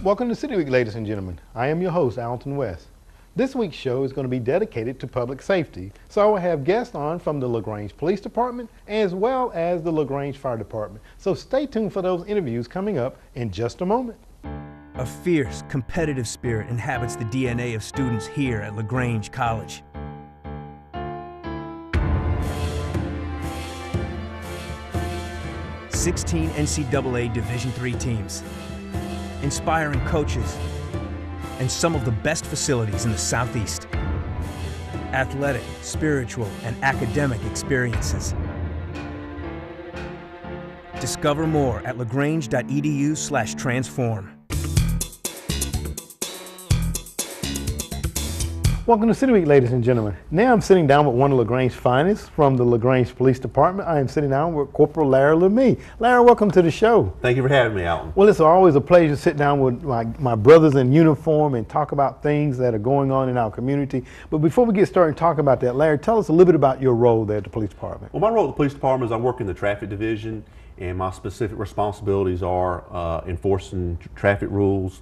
Welcome to City Week, ladies and gentlemen. I am your host, Alton West. This week's show is going to be dedicated to public safety, so I will have guests on from the LaGrange Police Department as well as the LaGrange Fire Department. So stay tuned for those interviews coming up in just a moment. A fierce, competitive spirit inhabits the DNA of students here at LaGrange College. "16 NCAA Division III teams, inspiring coaches, and some of the best facilities in the Southeast. Athletic, spiritual, and academic experiences. Discover more at lagrange.edu/transform. Welcome to City Week, ladies and gentlemen. Now I'm sitting down with one of LaGrange's finest from the LaGrange Police Department. I am sitting down with Corporal Larry Lemie. Larry, welcome to the show. Thank you for having me, Alton. Well, it's always a pleasure to sit down with my brothers in uniform and talk about things that are going on in our community. But before we get started talking about that, Larry, tell us a little bit about your role there at the police department. Well, my role at the police department is I work in the traffic division, and my specific responsibilities are enforcing traffic rules,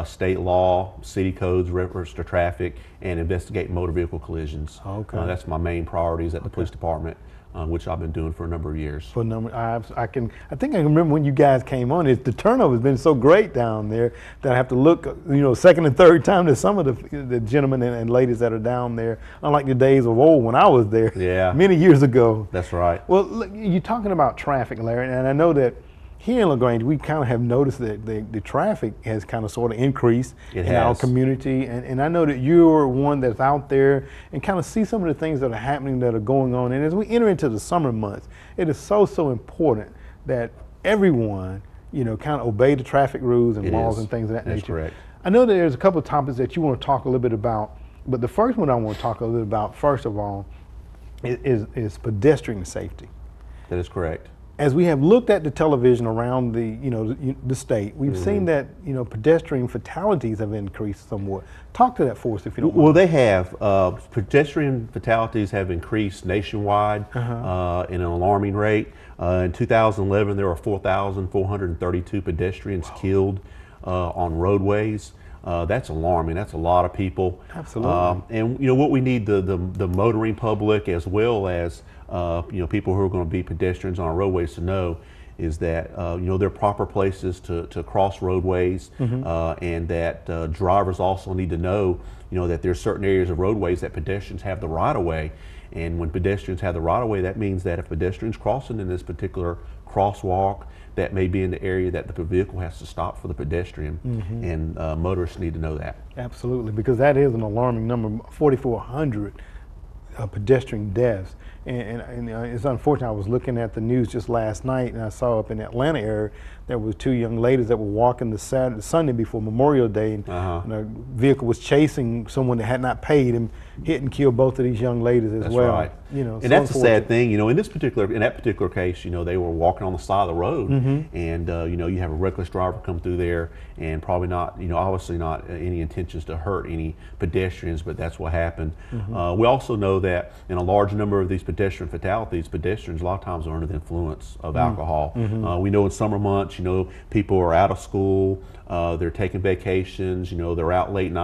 state law, city codes, reference to traffic, and investigating motor vehicle collisions. Okay. That's my main priorities at the police department, which I've been doing for a number of years. I think I can remember when you guys came on. The turnover has been so great down there that I have to look, second and third time to some of the gentlemen and ladies that are down there. Unlike the days of old when I was there, many years ago. That's right. Well, look, you're talking about traffic, Larry, and I know that here in LaGrange, we kind of have noticed that the traffic has kind of sort of increased in our community. And I know that you're one that's out there and kind of see some of the things that are happening, that are going on. And as we enter into the summer months, it is so important that everyone, kind of obey the traffic rules and laws and things of that nature. That's correct. I know that there's a couple of topics that you want to talk a little bit about, but the first one I want to talk a little bit about, first of all, is pedestrian safety. That is correct. As we have looked at the television around the state, we've seen that pedestrian fatalities have increased somewhat. Talk to that for us, if you don't mind. Well, they have. Pedestrian fatalities have increased nationwide in an alarming rate. In 2011, there were 4,432 pedestrians killed on roadways. That's alarming. That's a lot of people. Absolutely. And what we need the motoring public as well as people who are going to be pedestrians on our roadways to know is that there are proper places to cross roadways, and that drivers also need to know that there's certain areas of roadways that pedestrians have the right of way. And when pedestrians have the right of way, that means that if pedestrians crossing in this particular crosswalk, that may be in the area that the vehicle has to stop for the pedestrian, and motorists need to know that. Absolutely, because that is an alarming number, 4,400 pedestrian deaths. And it's unfortunate. I was looking at the news just last night, and I saw up in the Atlanta area there was two young ladies that were walking the Sunday before Memorial Day, and a vehicle was chasing someone that had not paid and hit and killed both of these young ladies as well. Right. And so that's a sad thing. In that particular case, they were walking on the side of the road, and you have a reckless driver come through there, and probably not, obviously not any intentions to hurt any pedestrians, but that's what happened. We also know that in a large number of these pedestrian fatalities, pedestrians a lot of times are under the influence of alcohol. We know in summer months, people are out of school, they're taking vacations, they're out late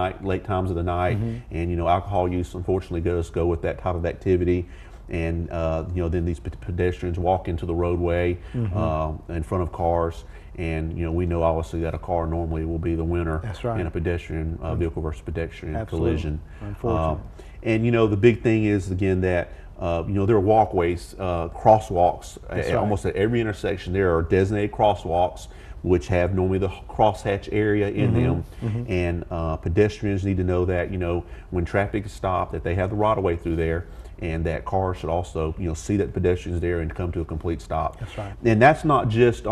times of the night, and alcohol use unfortunately does go with that type of activity. And then these pedestrians walk into the roadway in front of cars, and we know obviously that a car normally will be the winner in a pedestrian vehicle versus pedestrian collision. Unfortunately. And the big thing is again that there are walkways, crosswalks almost at every intersection. There are designated crosswalks which have normally the crosshatch area in them, and pedestrians need to know that when traffic is stopped, that they have the right of way through there, and that cars should also see that pedestrians there and come to a complete stop. That's right. And that's not just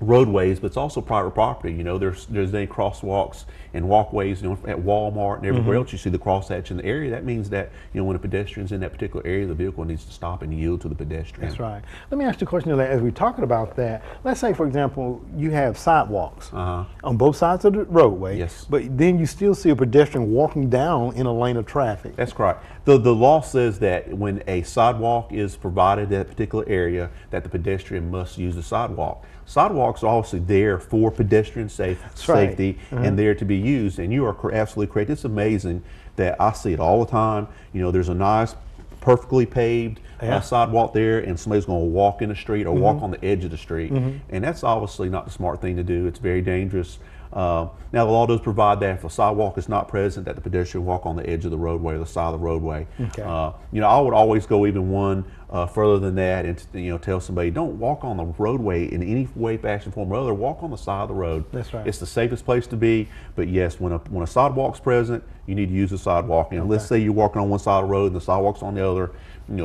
roadways, but it's also private property. There's any crosswalks and walkways, at Walmart and everywhere else, you see the crosshatch in the area. That means that, when a pedestrian's in that particular area, the vehicle needs to stop and yield to the pedestrian. That's right. Let me ask you a question as we're talking about that. Let's say, for example, you have sidewalks on both sides of the roadway. Yes. But then you still see a pedestrian walking down in a lane of traffic. That's correct. The law says that when a sidewalk is provided in that particular area, that the pedestrian must use the sidewalk. Sidewalks are obviously there for pedestrian safety and there to be used. And you are absolutely correct. It's amazing that I see it all the time. There's a nice, perfectly paved sidewalk there, and somebody's going to walk in the street or walk on the edge of the street. And that's obviously not the smart thing to do. It's very dangerous. Now, the law does provide that if a sidewalk is not present, that the pedestrian walk on the edge of the roadway or the side of the roadway. Okay. I would always go even one further than that, and tell somebody, don't walk on the roadway in any way, fashion, form, or other. Walk on the side of the road. That's right. It's the safest place to be. But yes, when a sidewalk's present, you need to use the sidewalk. And let's say you're walking on one side of the road and the sidewalk's on the other.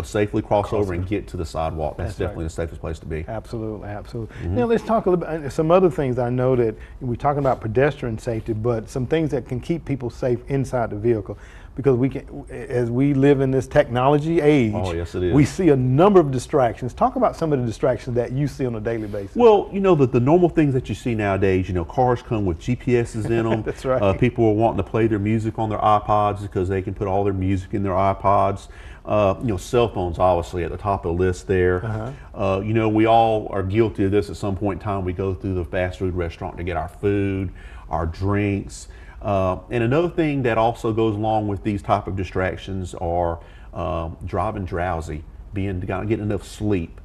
Safely cross over and get to the sidewalk. That's definitely the safest place to be. Absolutely, absolutely. Now let's talk a little bit some other things. I know that we're talking about pedestrian safety, but some things that can keep people safe inside the vehicle, because as we live in this technology age, yes, it is. We see a number of distractions. Talk about some of the distractions that you see on a daily basis. Well, the normal things that you see nowadays. Cars come with GPSs in them. That's right. People are wanting to play their music on their iPods because they can put all their music in their iPods. Cell phones obviously at the top of the list there. We all are guilty of this at some point in time. We go through the fast food restaurant to get our food, our drinks. And another thing that also goes along with these type of distractions are driving drowsy, getting enough sleep.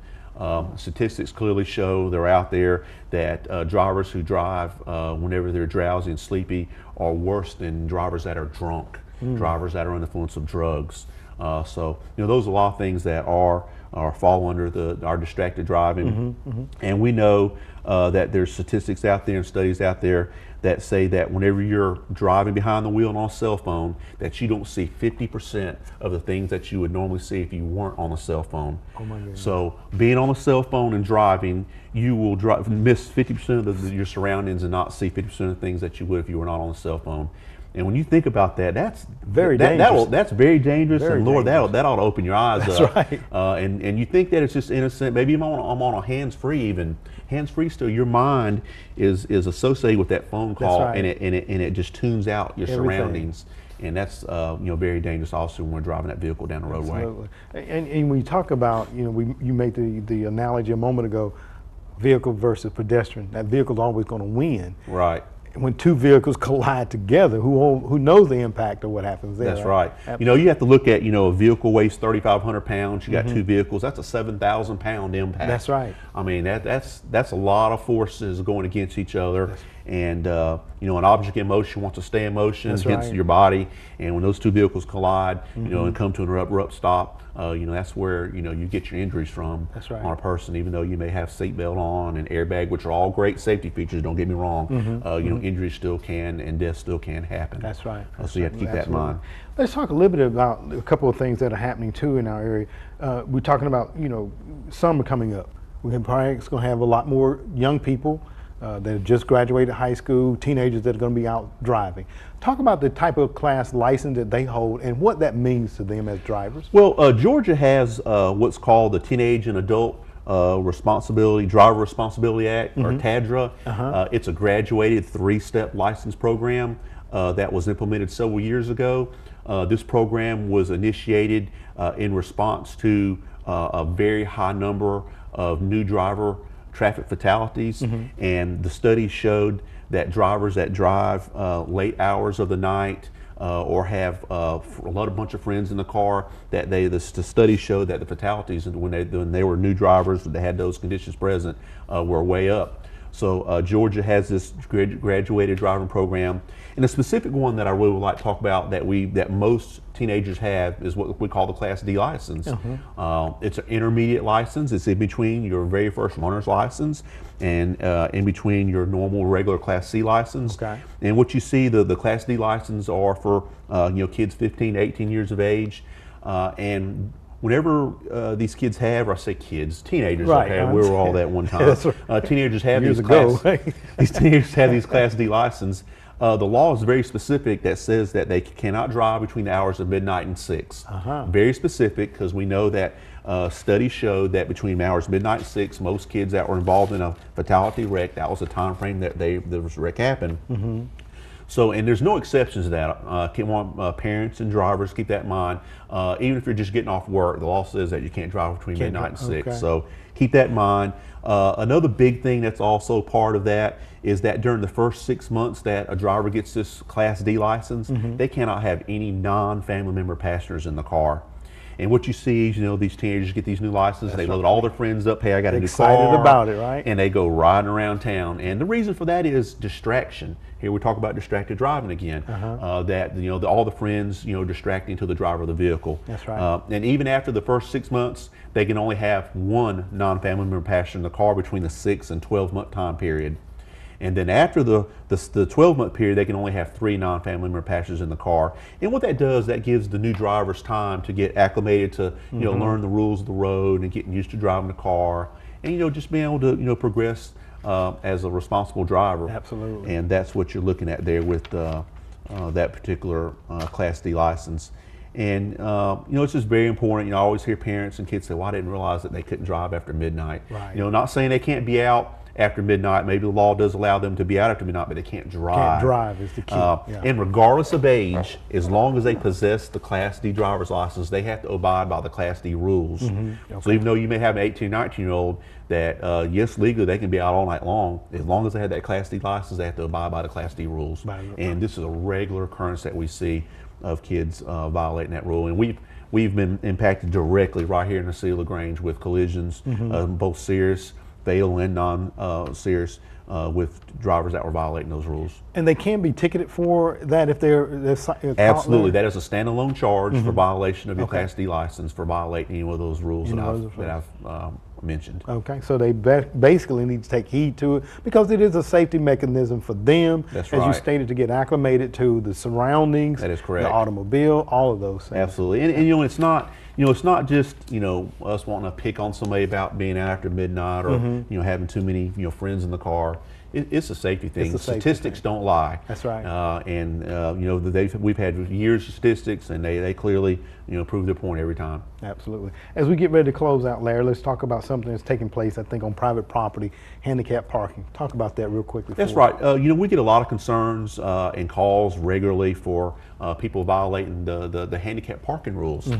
Statistics clearly show, they're out there, that drivers who drive whenever they're drowsy and sleepy are worse than drivers that are drunk, drivers that are under the influence of drugs. So those are a lot of things that fall under our distracted driving. And we know that there's statistics out there and studies out there that say that whenever you're driving behind the wheel on a cell phone, that you don't see 50% of the things that you would normally see if you weren't on a cell phone. Oh my goodness. So being on a cell phone and driving, you will miss 50% of your surroundings and not see 50% of the things that you would if you were not on a cell phone. And when you think about that, that's very dangerous. That's very dangerous. Very and Lord, dangerous. that ought to open your eyes that's up. Right. And you think that it's just innocent. Maybe I'm on a hands-free even. Hands-free still, your mind is associated with that phone call, right. and it just tunes out your Everything. surroundings. And that's very dangerous also when we're driving that vehicle down the roadway. Absolutely. And when you talk about, you made the analogy a moment ago, vehicle versus pedestrian. That vehicle's always going to win. Right. When two vehicles collide together, who knows the impact of what happens there? That's right. You have to look at, a vehicle weighs 3,500 pounds. You got two vehicles. That's a 7,000 pound impact. That's right. I mean, that's a lot of forces going against each other. And an object in motion wants to stay in motion against your body. And when those two vehicles collide, and come to an abrupt stop, that's where you get your injuries from. That's right. On a person, even though you may have seatbelt on and airbag, which are all great safety features. Don't get me wrong. Injuries still can and death still can happen. That's right. So you have to keep that in mind. Let's talk a little bit about a couple of things that are happening too in our area. We're talking about summer coming up. We're probably going to have a lot more young people that have just graduated high school, teenagers that are going to be out driving. Talk about the type of class license that they hold and what that means to them as drivers. Well, Georgia has what's called the Teenage and Adult Driver Responsibility Act, or TADRA. It's a graduated 3-step license program that was implemented several years ago. This program was initiated in response to a very high number of new driver traffic fatalities, and the study showed that drivers that drive late hours of the night or have a bunch of friends in the car, that the studies showed that the fatalities when they were new drivers that had those conditions present were way up. So Georgia has this graduated driving program, and a specific one that I really would like to talk about that most teenagers have is what we call the Class D license. It's an intermediate license. It's in between your very first runner's license and in between your normal regular Class C license. Okay. And what you see, the Class D license are for kids 15 to 18 years of age, and whenever these kids have, or I say kids, teenagers, right, okay, we were all that one time. That's right. Teenagers have Years these ago. these teenagers have these Class D license. The law is very specific that says that they cannot drive between the hours of midnight and 6. Very specific, because we know that studies showed that between the hours of midnight and 6, most kids that were involved in a fatality wreck, that was the time frame that this wreck happened. So, and there's no exceptions to that. Parents and drivers, keep that in mind. Even if you're just getting off work, the law says that you can't drive between midnight and 6. Okay. So keep that in mind. Another big thing that's also part of that is that during the first 6 months that a driver gets this Class D license, they cannot have any non-family member passengers in the car. And what you see is, these teenagers get these new licenses, they load all their friends up, hey, I got a new car. Excited about it, right? And they go riding around town. And the reason for that is distraction. Here we talk about distracted driving again. That all the friends, distracting to the driver of the vehicle. That's right. And even after the first 6 months, they can only have one non-family member passenger in the car between the 6 and 12-month time period. And then after the 12-month period, they can only have 3 non-family member passengers in the car. And what that does, that gives the new drivers time to get acclimated to, learn the rules of the road and getting used to driving the car, and just being able to, progress as a responsible driver. Absolutely. And that's what you're looking at there with that particular Class D license. And it's just very important. I always hear parents and kids say, "Well, I didn't realize that they couldn't drive after midnight." Right. Not saying they can't be out after midnight. Maybe the law does allow them to be out after midnight, but they can't drive. Can't drive is the key. And regardless of age, as long as they possess the Class D driver's license, they have to abide by the Class D rules. Okay. So even though you may have an 18, 19-year-old that, yes, legally they can be out all night long, as long as they have that Class D license, they have to abide by the Class D rules. And this is a regular occurrence that we see of kids violating that rule. And we've been impacted directly right here in the City of LaGrange with collisions, both serious, fatal, and non-serious, with drivers that were violating those rules. And they can be ticketed for that if they're absolutely. That is a standalone charge for violation of your Class D license for violating any of those rules that I've mentioned. Okay, so they basically need to take heed to it because it is a safety mechanism for them, as you stated, to get acclimated to the surroundings. That is correct. The automobile, all of those things. Absolutely, and it's not just us wanting to pick on somebody about being out after midnight or having too many friends in the car. It's a safety thing. Statistics don't lie. That's right. We've had years of statistics, and they clearly prove their point every time. Absolutely. As we get ready to close out, Larry, let's talk about something that's taking place, I think, on private property, handicap parking. Talk about that real quickly. That's right. We get a lot of concerns and calls regularly for people violating the handicap parking rules,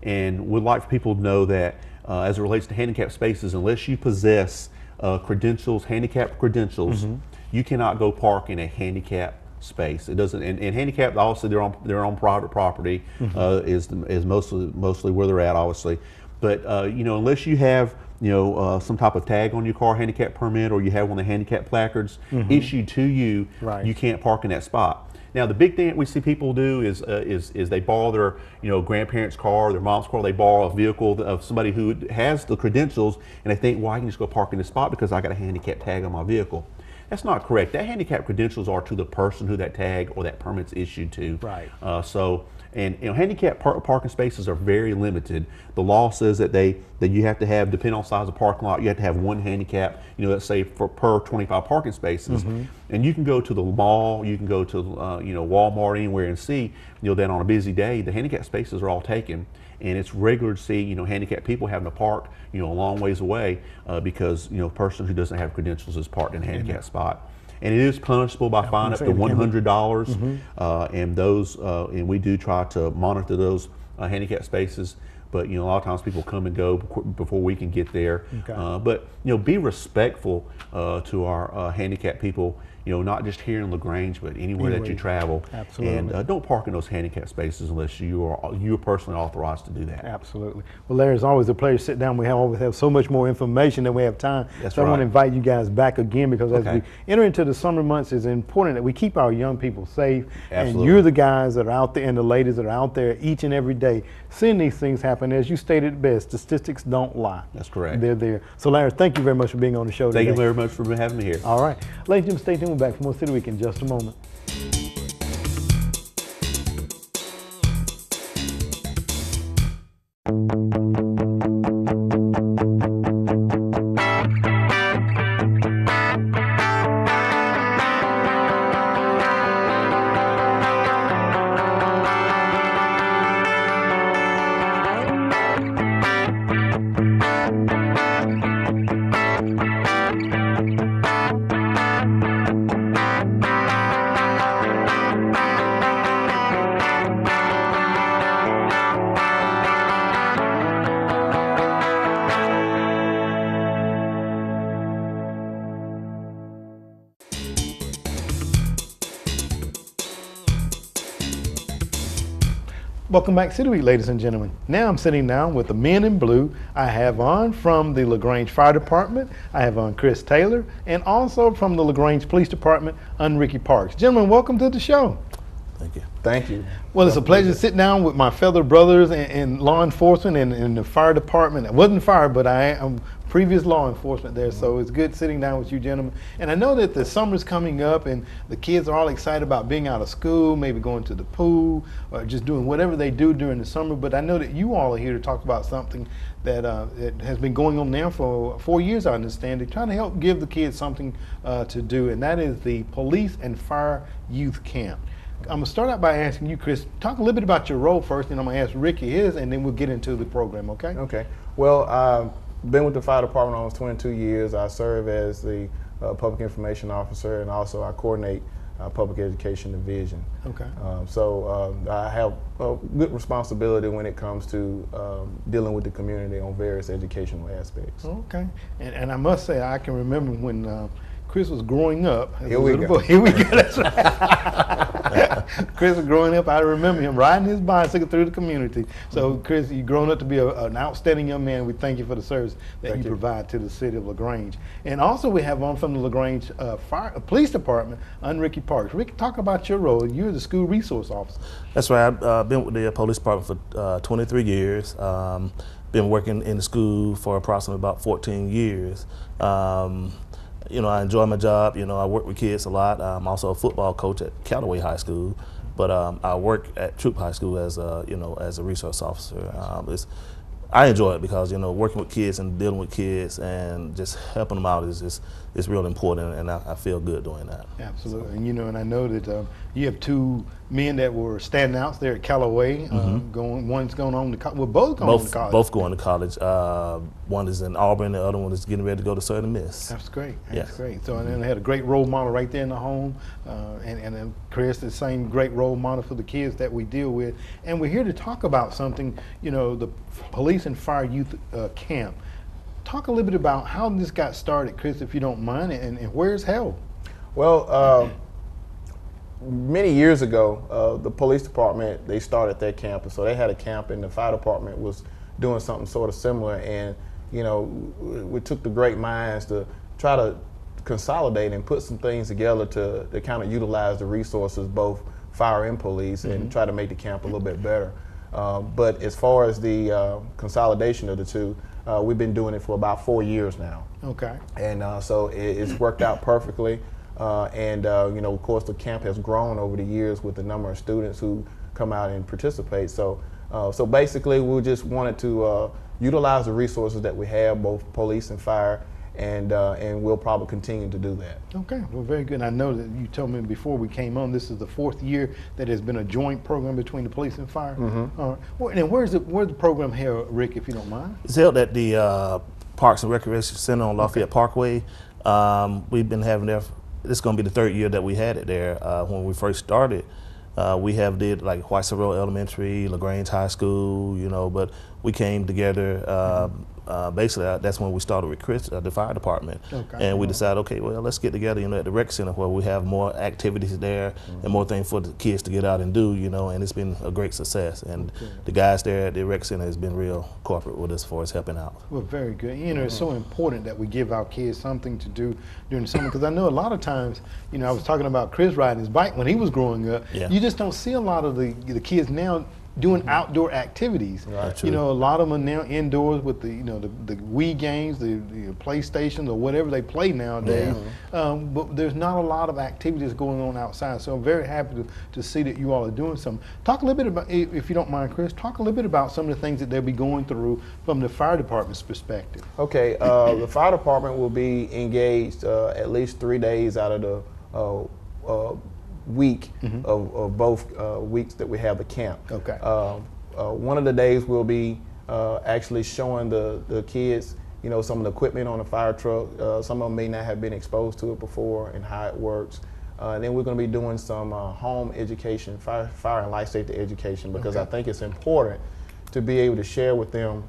and would like for people to know that as it relates to handicap spaces, unless you possess handicap credentials, you cannot go park in a handicap space. It doesn't, and handicap, obviously they're on private property, is mostly where they're at, obviously. But unless you have some type of tag on your car, handicap permit, or you have one of the handicap placards issued to you, you can't park in that spot. Now, the big thing that we see people do is they borrow their grandparents' car, their mom's car. They borrow a vehicle of somebody who has the credentials, and they think, well, I can just go park in this spot because I got a handicap tag on my vehicle. That's not correct. That handicap credentials are to the person who that tag or that permit's issued to. Right. Handicap parking spaces are very limited. The law says that you have to have, depending on size of parking lot, you have to have one handicap, let's say per 25 parking spaces. And you can go to the mall, you can go to Walmart, anywhere, and see that on a busy day the handicap spaces are all taken. And it's regular to see handicapped people having to park a long ways away because a person who doesn't have credentials is parked in a handicap spot. And it is punishable by fine up to $100. And we do try to monitor those handicap spaces. But a lot of times people come and go before we can get there. But be respectful to our handicapped people. Not just here in LaGrange, but anywhere that you travel. Absolutely. And don't park in those handicap spaces unless you're personally authorized to do that. Absolutely. Well, Larry, it's always a pleasure to sit down. We always have so much more information than we have time. That's so right. I want to invite you guys back again because as we enter into the summer months, it's important that we keep our young people safe. Absolutely. And you're the guys that are out there and the ladies that are out there each and every day seeing these things happen. As you stated best, statistics don't lie. That's correct. They're there. So, Larry, thank you very much for being on the show today. Thank you very much for having me here. All right. Ladies and gentlemen, stay tuned. We're back for more City Week in just a moment. Welcome back to City Week, ladies and gentlemen. Now I'm sitting down with the men in blue. I have on from the LaGrange Fire Department, I have on Chris Taylor, and also from the LaGrange Police Department, Ricky Parks. Gentlemen, welcome to the show. Thank you. Thank you. Well, it's a pleasure to sit down with my fellow brothers in law enforcement and in the fire department. I wasn't fire, but I am previous law enforcement there, so it's good sitting down with you gentlemen. And I know that the summer's coming up and the kids are all excited about being out of school, maybe going to the pool or just doing whatever they do during the summer, but I know that you all are here to talk about something that it has been going on now for 4 years, I understand. They're trying to help give the kids something to do, and that is the Police and Fire Youth Camp. I'm gonna start out by asking you, Chris, talk a little bit about your role first, and I'm gonna ask Ricky his, and then we'll get into the program, okay? Okay. Well, I've been with the fire department almost 22 years. I serve as the public information officer, and also I coordinate public education division. Okay. I have a good responsibility when it comes to dealing with the community on various educational aspects. Okay. And I must say, I can remember when Chris was growing up as Here a we little go. boy. Here we go. That's right. Chris was growing up. I remember him riding his bicycle through the community. So, Chris, you've grown up to be an outstanding young man. We thank you for the service that you provide to the City of LaGrange. And also, we have on from the LaGrange Police Department, Ricky Parks. Ricky, talk about your role. You're the school resource officer. That's right. I've been with the police department for 23 years. Been working in the school for approximately about 14 years. You know, I enjoy my job. You know, I work with kids a lot. I'm also a football coach at Callaway High School, but I work at Troop High School as a resource officer. I enjoy it because, you know, working with kids and dealing with kids and just helping them out is real important, and I feel good doing that. Absolutely. And, you know, and I know that you have two men that were standing out there at Callaway. One's going on to college. Well, both going to college. Both going to college. One is in Auburn, the other one is getting ready to go to Southern Miss. That's great. That's great. So, and then they had a great role model right there in the home. And then Chris, the same great role model for the kids that we deal with. And we're here to talk about something, you know, the Police and Fire Youth Camp. Talk a little bit about how this got started, Chris, if you don't mind, and where it's held. Well, many years ago, the police department, they started their camp, and so they had a camp, and the fire department was doing something sort of similar. And, you know, we took the great minds to try to consolidate and put some things together to kind of utilize the resources, both fire and police, and try to make the camp a little bit better. But as far as the consolidation of the two, we've been doing it for about 4 years now. Okay. And so it's worked out perfectly. You know, of course, the camp has grown over the years with the number of students who come out and participate. So basically, we just wanted to utilize the resources that we have, both police and fire, and we'll probably continue to do that. Okay, well, very good. I know that you told me before we came on, this is the 4th year that has been a joint program between the police and fire. All right. Well, and where's the program held, Rick, if you don't mind? It's held at the Parks and Recreation Center on Lafayette Parkway. We've been having there. This is going to be the 3rd year that we had it there. When we first started, we have did like White Road Elementary, LaGrange High School, you know, but we came together. Basically, that's when we started with Chris at the fire department, and we decided, okay, well, let's get together, you know, at the rec center where we have more activities there and more things for the kids to get out and do, you know, and it's been a great success. And the guys there at the rec center has been real corporate with us for us helping out. Well, very good. You know, it's so important that we give our kids something to do during the summer, because I know a lot of times, you know, I was talking about Chris riding his bike when he was growing up. You just don't see a lot of the kids now doing outdoor activities. Right. You know, a lot of them are now indoors with the, you know, the Wii games, the PlayStation, or whatever they play nowadays. But there's not a lot of activities going on outside. So I'm very happy to see that you all are doing something. Talk a little bit about, if you don't mind, Chris, talk a little bit about some of the things that they'll be going through from the fire department's perspective. Okay, the fire department will be engaged at least 3 days out of the week of both weeks that we have the camp. Okay. One of the days we'll be actually showing the kids, you know, some of the equipment on the fire truck. Some of them may not have been exposed to it before and how it works. And then we're going to be doing some home education, fire and life safety education, because I think it's important to be able to share with them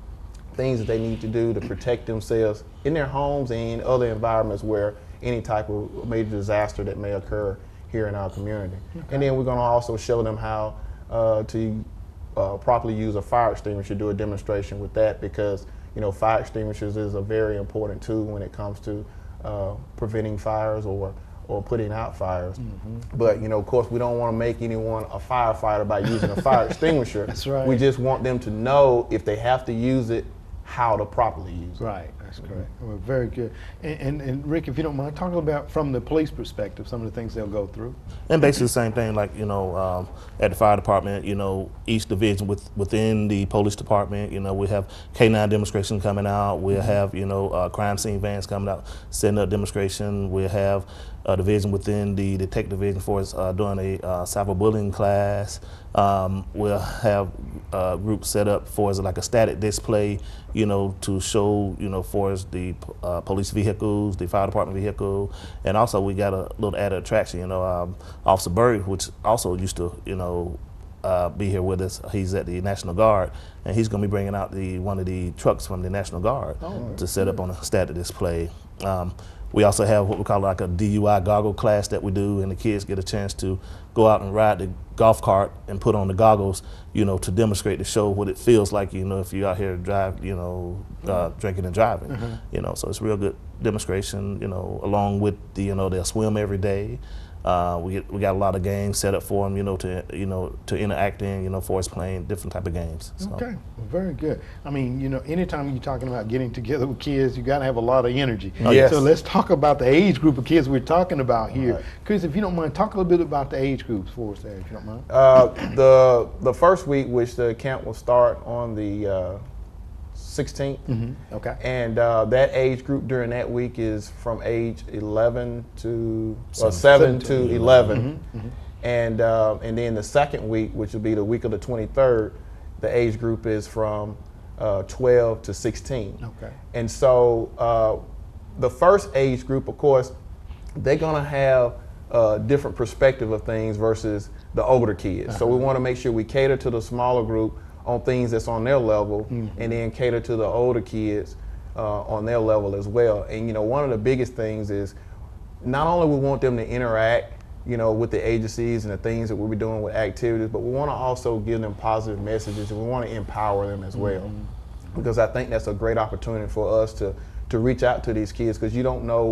things that they need to do to protect themselves in their homes and in other environments where any type of major disaster that may occur here in our community. And then we're going to also show them how to properly use a fire extinguisher, do a demonstration with that, because fire extinguishers is a very important tool when it comes to preventing fires or putting out fires. But of course, we don't want to make anyone a firefighter by using a fire extinguisher. That's right. We just want them to know if they have to use it, how to properly use it. Right, that's correct. Well, very good. And Rick, if you don't mind, talk about from the police perspective some of the things they'll go through. And basically the same thing, like at the fire department, each division within the police department, we have K9 demonstration coming out. We'll have crime scene vans coming out, setting up demonstration. We'll have a division within the detective division for us doing a cyberbullying class. We'll have groups set up for us like a static display, to show, for us the police vehicles, the fire department vehicle, and also we got a little added attraction. Officer Berg, which also used to, be here with us. He's at the National Guard, and he's going to be bringing out one of the trucks from the National Guard to set up on a static display. We also have what we call like a DUI goggle class that we do, and the kids get a chance to go out and ride the golf cart and put on the goggles, to demonstrate, to show what it feels like, if you're out here drinking and driving, so it's a real good demonstration, along with they'll swim every day. We got a lot of games set up for them, to interact in, for us playing different type of games. So. Okay, well, very good. I mean, anytime you're talking about getting together with kids, you got to have a lot of energy. Oh, yes. So let's talk about the age group of kids we're talking about here. Right. Chris, if you don't mind, talk a little bit about the age groups for us there, if you don't mind. The first week, which the camp will start on the 16th. Okay. And that age group during that week is from age 11 to 7 to 11. And then the second week, which will be the week of the 23rd, the age group is from 12 to 16. Okay. And so the first age group, of course, they're gonna have a different perspective of things versus the older kids. So we want to make sure we cater to the smaller group on things that's on their level, and then cater to the older kids on their level as well. And one of the biggest things is not only we want them to interact, with the agencies and the things that we'll be doing with activities, but we want to also give them positive messages, and we want to empower them as well. Because I think that's a great opportunity for us to reach out to these kids, because you don't know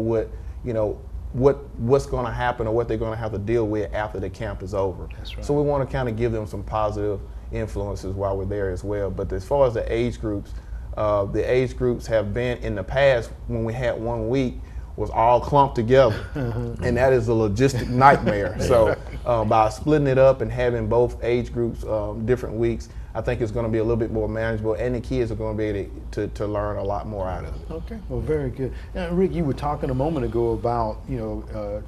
what's going to happen or what they're going to have to deal with after the camp is over. That's right. So we want to kind of give them some positive influences while we're there as well. But as far as the age groups have been in the past, when we had 1 week, was all clumped together, and that is a logistic nightmare. So by splitting it up and having both age groups different weeks, I think it's going to be a little bit more manageable, and the kids are going to be able to learn a lot more out of it. Okay, well, very good. Now, Rick, you were talking a moment ago about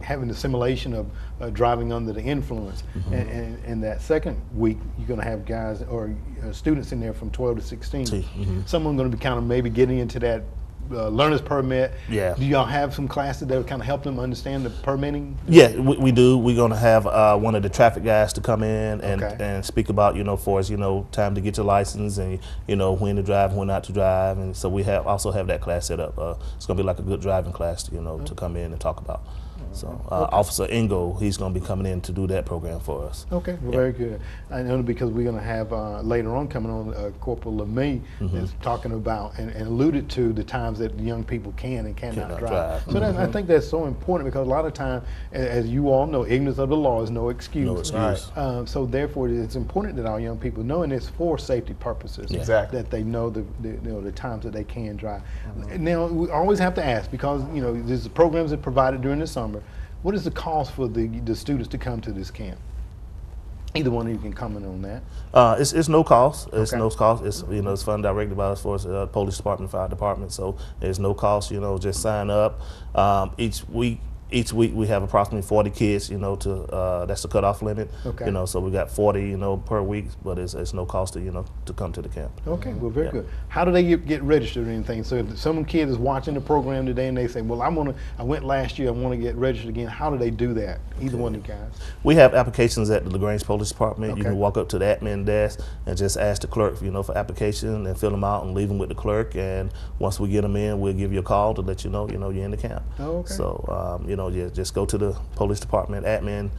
having the simulation of driving under the influence, and that second week you're going to have guys or students in there from 12 to 16. Someone going to be kind of maybe getting into that learner's permit. Yeah. Do y'all have some classes that would kind of help them understand the permitting? Yeah, we do. We're going to have one of the traffic guys to come in and speak about, for us, time to get your license and, when to drive, when not to drive. And so we also have that class set up. It's going to be like a good driving class, to come in and talk about. So Officer Ingo, he's going to be coming in to do that program for us. Okay, well, very good. I know because we're going to have later on coming on Corporal LeMay that's talking about and alluded to the times that young people can and cannot drive. So I think that's so important, because a lot of time, as you all know, ignorance of the law is no excuse. No excuse. Right. So therefore, it's important that our young people know, and it's for safety purposes, that they know the times that they can drive. Now, we always have to ask, because there's the programs that are provided during the summer. What is the cost for the students to come to this camp? Either one of you can comment on that. It's no cost. It's no cost. It's it's funded directly by us, for us, police department, fire department. So there's no cost. Just sign up. Each week we have approximately 40 kids, that's the cutoff limit. Okay. So we got 40, per week, but it's no cost to come to the camp. Okay, well, very good. How do they get registered or anything? So if some kid is watching the program today and they say, well, I went last year, I want to get registered again, how do they do that? Either one of you guys. We have applications at the LaGrange Police Department. You can walk up to the admin desk and just ask the clerk, for application, and fill them out and leave them with the clerk. And once we get them in, we'll give you a call to let you know, you're in the camp. Oh, okay. So, just go to the police department admin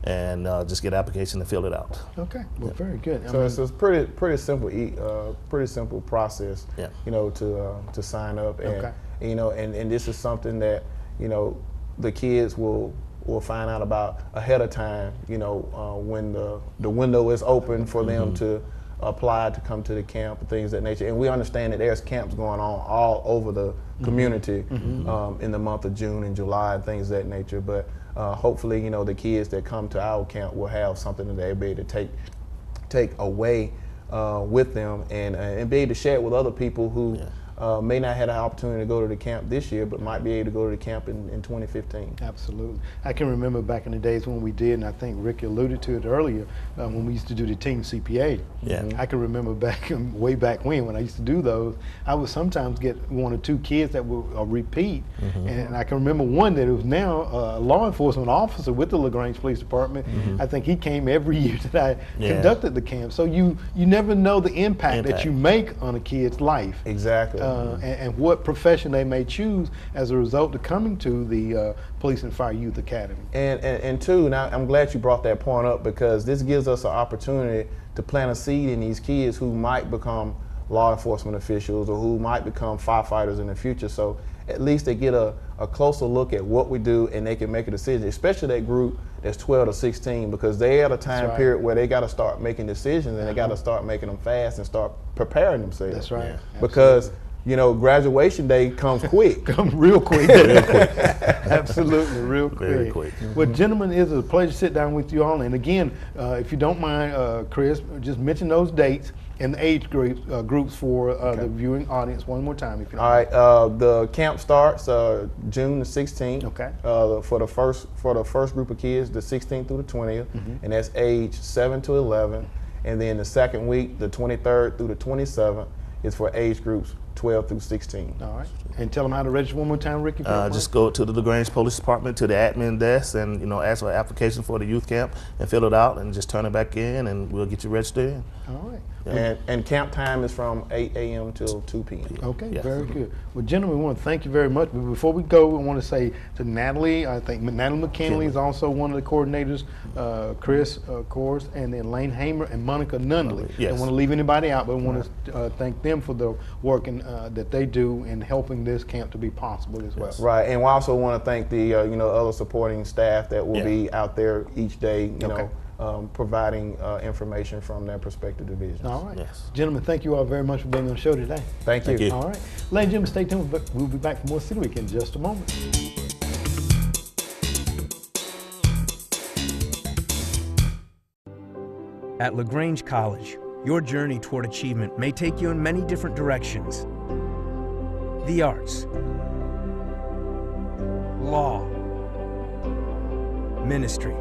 and just get an application and fill it out. Okay, well, very good. So it's pretty simple process, you know, to sign up, and you know, and this is something that, you know, the kids will find out about ahead of time, you know, when the window is open for them to apply to come to the camp and things of that nature. And we understand that there's camps going on all over the community in the month of June and July and things of that nature. But hopefully, you know, the kids that come to our camp will have something that they'll be able to take away with them and be able to share it with other people who may not have the opportunity to go to the camp this year, but might be able to go to the camp in 2015. Absolutely. I can remember back in the days when we did, and I think Ricky alluded to it earlier, when we used to do the team CPA. I can remember way back when I used to do those, I would sometimes get one or two kids that would repeat. And I can remember one that was now a law enforcement officer with the LaGrange Police Department. I think he came every year that I conducted the camp. So you never know the impact that you make on a kid's life. Exactly. And what profession they may choose as a result of coming to the Police and Fire Youth Academy. And two, now I'm glad you brought that point up, because this gives us an opportunity to plant a seed in these kids who might become law enforcement officials or who might become firefighters in the future. So at least they get a closer look at what we do, and they can make a decision, especially that group that's 12 to 16, because they're at a time period where they got to start making decisions, and they got to start making them fast and start preparing themselves. That's right. Because you know, graduation day comes quick. Come real quick. Absolutely, real quick. Very quick. Well, gentlemen, it's a pleasure to sit down with you all. And again, if you don't mind, Chris, just mention those dates and the age groups for the viewing audience one more time, if you don't mind. All right, the camp starts June the 16th. Okay. For the first group of kids, the 16th through the 20th, and that's age 7 to 11. And then the second week, the 23rd through the 27th, is for age groups 12 through 16. All right. And tell them how to register one more time, Ricky. Just go to the LaGrange Police Department, to the admin desk, and, you know, ask for an application for the youth camp and fill it out, and just turn it back in, and we'll get you registered in. All right. And camp time is from 8 a.m. till 2 p.m. Okay, very good. Well, gentlemen, we want to thank you very much. But before we go, we want to say to Natalie, I think Natalie McKinley is also one of the coordinators, Chris, of course, and then Lane Hamer and Monica Nunley. Yes. Don't want to leave anybody out, but we want to thank them for the work that they do in helping this camp to be possible as well. Right, and we also want to thank the other supporting staff that will be out there each day, you know, providing information from their respective divisions. All right. Yes. Gentlemen, thank you all very much for being on the show today. Thank you. Thank you. All right. Ladies and gentlemen, stay tuned. We'll be back for more City Week in just a moment. At LaGrange College, your journey toward achievement may take you in many different directions. The arts, law, ministry,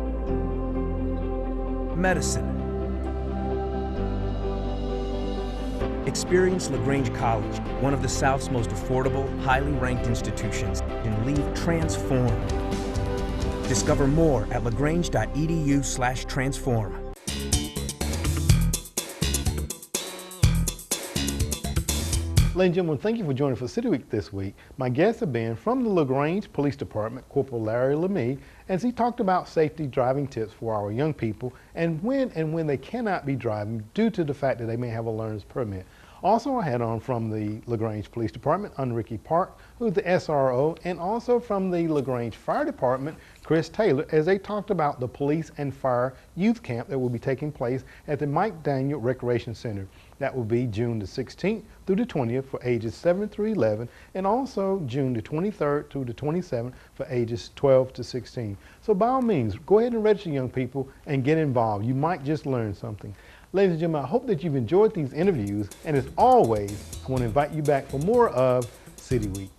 medicine. Experience LaGrange College, one of the South's most affordable, highly ranked institutions, and leave transformed. Discover more at lagrange.edu/transform. Ladies and gentlemen, thank you for joining for City Week this week. My guests have been from the LaGrange Police Department, Corporal Larry Lemie, as he talked about safety driving tips for our young people and when they cannot be driving due to the fact that they may have a learner's permit. Also, I had on from the LaGrange Police Department, Ricky Park, who's the SRO, and also from the LaGrange Fire Department, Chris Taylor, as they talked about the Police and Fire Youth Camp that will be taking place at the Mike Daniel Recreation Center. That will be June the 16th through the 20th for ages 7 through 11, and also June the 23rd through the 27th for ages 12 to 16. So by all means, go ahead and register, young people, and get involved. You might just learn something. Ladies and gentlemen, I hope that you've enjoyed these interviews, and as always, I want to invite you back for more of City Week.